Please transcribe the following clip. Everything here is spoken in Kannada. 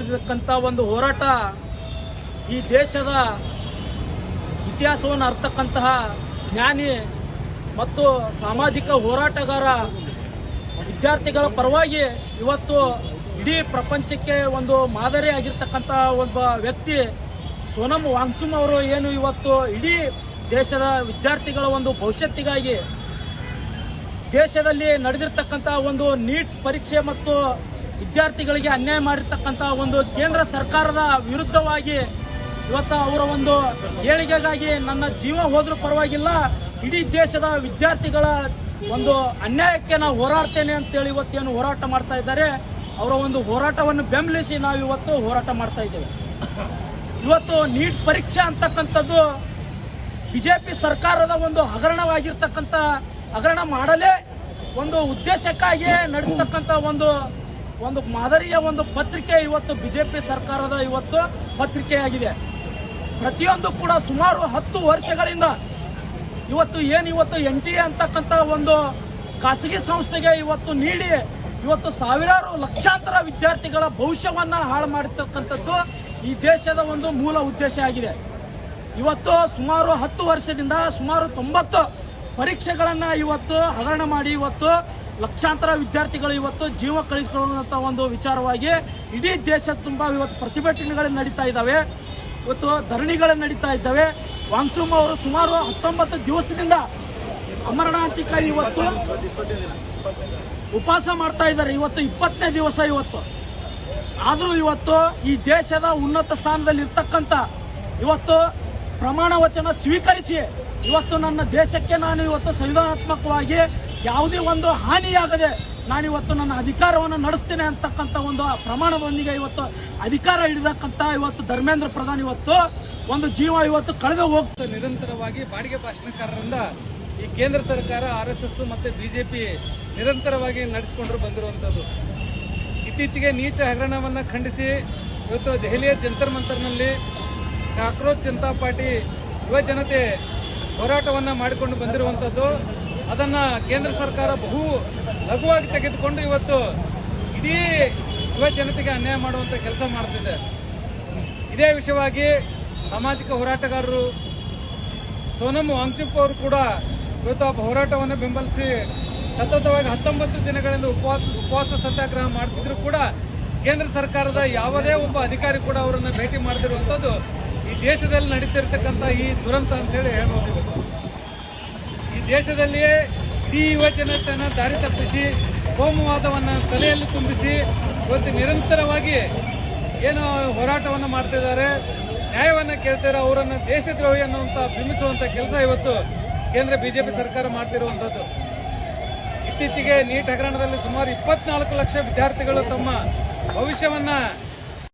ನಡೆದಿರತಕ್ಕಂಥ ಒಂದು ಹೋರಾಟ ಈ ದೇಶದ ಇತಿಹಾಸವನ್ನು ಅರ್ಥಕ್ಕಂತಹ ಜ್ಞಾನಿ ಮತ್ತು ಸಾಮಾಜಿಕ ಹೋರಾಟಗಾರ ವಿದ್ಯಾರ್ಥಿಗಳ ಪರವಾಗಿ ಇವತ್ತು ಇಡೀ ಪ್ರಪಂಚಕ್ಕೆ ಒಂದು ಮಾದರಿ ಆಗಿರ್ತಕ್ಕಂತಹ ಒಬ್ಬ ವ್ಯಕ್ತಿ ಸೋನಂ ವಾಂಗ್ಚುಕ್ ಅವರು ಏನು ಇವತ್ತು ಇಡೀ ದೇಶದ ವಿದ್ಯಾರ್ಥಿಗಳ ಒಂದು ಭವಿಷ್ಯತ್ತಿಗಾಗಿ ದೇಶದಲ್ಲಿ ನಡೆದಿರ್ತಕ್ಕಂತಹ ಒಂದು ನೀಟ್ ಪರೀಕ್ಷೆ ಮತ್ತು ವಿದ್ಯಾರ್ಥಿಗಳಿಗೆ ಅನ್ಯಾಯ ಮಾಡಿರ್ತಕ್ಕಂತಹ ಒಂದು ಕೇಂದ್ರ ಸರ್ಕಾರದ ವಿರುದ್ಧವಾಗಿ ಇವತ್ತು ಅವರ ಒಂದು ಏಳಿಗೆಗಾಗಿ ನನ್ನ ಜೀವ ಹೋದ್ರೂ ಪರವಾಗಿಲ್ಲ, ಇಡೀ ದೇಶದ ವಿದ್ಯಾರ್ಥಿಗಳ ಒಂದು ಅನ್ಯಾಯಕ್ಕೆ ನಾವು ಹೋರಾಡ್ತೇನೆ ಅಂತೇಳಿ ಇವತ್ತೇನು ಹೋರಾಟ ಮಾಡ್ತಾ ಇದ್ದಾರೆ, ಅವರ ಒಂದು ಹೋರಾಟವನ್ನು ಬೆಂಬಲಿಸಿ ನಾವು ಇವತ್ತು ಹೋರಾಟ ಮಾಡ್ತಾ ಇದ್ದೇವೆ. ಇವತ್ತು ನೀಟ್ ಪರೀಕ್ಷೆ ಅಂತಕ್ಕಂಥದ್ದು ಬಿಜೆಪಿ ಸರ್ಕಾರದ ಒಂದು ಹಗರಣವಾಗಿರ್ತಕ್ಕಂಥ ಹಗರಣ ಮಾಡಲೇ ಒಂದು ಉದ್ದೇಶಕ್ಕಾಗಿ ನಡೆಸ್ತಕ್ಕಂಥ ಒಂದು ಮಾದರಿಯ ಒಂದು ಪತ್ರಿಕೆ ಇವತ್ತು ಬಿಜೆಪಿ ಸರ್ಕಾರದ ಇವತ್ತು ಪತ್ರಿಕೆಯಾಗಿದೆ. ಪ್ರತಿಯೊಂದು ಕೂಡ ಸುಮಾರು 10 ವರ್ಷಗಳಿಂದ ಇವತ್ತು NTA ಅಂತಕ್ಕಂಥ ಒಂದು ಖಾಸಗಿ ಸಂಸ್ಥೆಗೆ ಇವತ್ತು ನೀಡಿ ಇವತ್ತು ಸಾವಿರಾರು ಲಕ್ಷಾಂತರ ವಿದ್ಯಾರ್ಥಿಗಳ ಭವಿಷ್ಯವನ್ನ ಹಾಳು ಮಾಡಿರ್ತಕ್ಕಂಥದ್ದು ಈ ದೇಶದ ಒಂದು ಮೂಲ ಉದ್ದೇಶ ಆಗಿದೆ. ಇವತ್ತು ಸುಮಾರು 10 ವರ್ಷದಿಂದ ಸುಮಾರು 90 ಪರೀಕ್ಷೆಗಳನ್ನ ಇವತ್ತು ಹಗರಣ ಮಾಡಿ ಇವತ್ತು ಲಕ್ಷಾಂತರ ವಿದ್ಯಾರ್ಥಿಗಳು ಇವತ್ತು ಜೀವ ಕಳಿಸಿಕೊಳ್ಳುವಂತ ಒಂದು ವಿಚಾರವಾಗಿ ಇಡೀ ದೇಶ ತುಂಬಾ ಇವತ್ತು ಪ್ರತಿಭಟನೆಗಳು ನಡೀತಾ ಇದ್ದಾವೆ, ಇವತ್ತು ಧರಣಿಗಳು ನಡೀತಾ ಇದ್ದಾವೆ. ವಾಂಗ್ಚುಕ್ ಅವರು ಸುಮಾರು 19 ದಿವಸದಿಂದ ಅಮರನಾಥಿಕಾಗಿ ಇವತ್ತು ಉಪವಾಸ ಮಾಡ್ತಾ ಇದ್ದಾರೆ. ಇವತ್ತು 20ನೇ ದಿವಸ ಇವತ್ತು. ಆದರೂ ಇವತ್ತು ಈ ದೇಶದ ಉನ್ನತ ಸ್ಥಾನದಲ್ಲಿ ಇರ್ತಕ್ಕಂಥ ಇವತ್ತು ಪ್ರಮಾಣ ವಚನ ಸ್ವೀಕರಿಸಿ ಇವತ್ತು ನನ್ನ ದೇಶಕ್ಕೆ ನಾನು ಇವತ್ತು ಸಂವಿಧಾನಾತ್ಮಕವಾಗಿ ಯಾವುದೇ ಒಂದು ಹಾನಿಯಾಗದೆ ನಾನಿವತ್ತು ನನ್ನ ಅಧಿಕಾರವನ್ನು ನಡೆಸ್ತೇನೆ ಅಂತಕ್ಕಂಥ ಒಂದು ಪ್ರಮಾಣದೊಂದಿಗೆ ಇವತ್ತು ಅಧಿಕಾರ ಹಿಡಿದಕ್ಕಂತ ಇವತ್ತು ಧರ್ಮೇಂದ್ರ ಪ್ರಧಾನ್ ಇವತ್ತು ಒಂದು ಜೀವ ಇವತ್ತು ಕಳೆದು ಹೋಗ್ತದೆ. ನಿರಂತರವಾಗಿ ಬಾಡಿಗೆ ಭಾಷಣಕಾರರಿಂದ ಈ ಕೇಂದ್ರ ಸರ್ಕಾರ RSS ಮತ್ತೆ ಬಿಜೆಪಿ ನಿರಂತರವಾಗಿ ನಡೆಸಿಕೊಂಡು ಬಂದಿರುವಂತದ್ದು. ಇತ್ತೀಚೆಗೆ ನೀಟ್ ಹಗರಣವನ್ನು ಖಂಡಿಸಿ ಇವತ್ತು ದೆಹಲಿಯ ಜಂತರ್ ಮಂತರ್ನಲ್ಲಿ ಕಾಕ್ರೋಚ್ ಜನತಾ ಪಾರ್ಟಿ ಯುವ ಜನತೆ ಹೋರಾಟವನ್ನು ಮಾಡಿಕೊಂಡು ಬಂದಿರುವಂತದ್ದು. ಅದನ್ನ ಕೇಂದ್ರ ಸರ್ಕಾರ ಬಹು ಲಘುವಾಗಿ ತೆಗೆದುಕೊಂಡು ಇವತ್ತು ಇಡೀ ಯುವ ಜನತೆಗೆ ಅನ್ಯಾಯ ಮಾಡುವಂತ ಕೆಲಸ ಮಾಡ್ತಿದೆ. ಇದೇ ವಿಷಯವಾಗಿ ಸಾಮಾಜಿಕ ಹೋರಾಟಗಾರರು ಸೋನಂ ವಾಂಗ್ಚುಕ್ ಅವರು ಕೂಡ ಇವತ್ತು ಆ ಹೋರಾಟವನ್ನು ಬೆಂಬಲಿಸಿ ಸತತವಾಗಿ 19 ದಿನಗಳಿಂದ ಉಪವಾಸ ಸತ್ಯಾಗ್ರಹ ಮಾಡ್ತಿದ್ರು ಕೂಡ ಕೇಂದ್ರ ಸರ್ಕಾರದ ಯಾವುದೇ ಒಬ್ಬ ಅಧಿಕಾರಿ ಕೂಡ ಅವರನ್ನ ಭೇಟಿ ಮಾಡದಿರುವಂತದ್ದು ಈ ದೇಶದಲ್ಲಿ ನಡೀತಿರ್ತಕ್ಕಂಥ ಈ ದುರಂತ ಅಂತ ಹೇಳಿ ಹೇಳ್ಬೋದು. ಈ ದೇಶದಲ್ಲಿಯೇ ಈ ಯುವ ಜನತೆಯನ್ನು ದಾರಿ ತಪ್ಪಿಸಿ ಕೋಮುವಾದವನ್ನು ತಲೆಯಲ್ಲಿ ತುಂಬಿಸಿ ಇವತ್ತು ನಿರಂತರವಾಗಿ ಏನು ಹೋರಾಟವನ್ನು ಮಾಡ್ತಿದ್ದಾರೆ, ನ್ಯಾಯವನ್ನು ಕೇಳ್ತಾರೆ, ಅವರನ್ನು ದೇಶದ್ರೋಹಿ ಅನ್ನುವಂತ ಬಿಂಬಿಸುವಂತ ಕೆಲಸ ಇವತ್ತು ಕೇಂದ್ರ ಬಿಜೆಪಿ ಸರ್ಕಾರ ಮಾಡ್ತಿರುವಂತದ್ದು. ಇತ್ತೀಚೆಗೆ ನೀಟ್ ಹಗರಣದಲ್ಲಿ ಸುಮಾರು 24 ಲಕ್ಷ ವಿದ್ಯಾರ್ಥಿಗಳು ತಮ್ಮ ಭವಿಷ್ಯವನ್ನ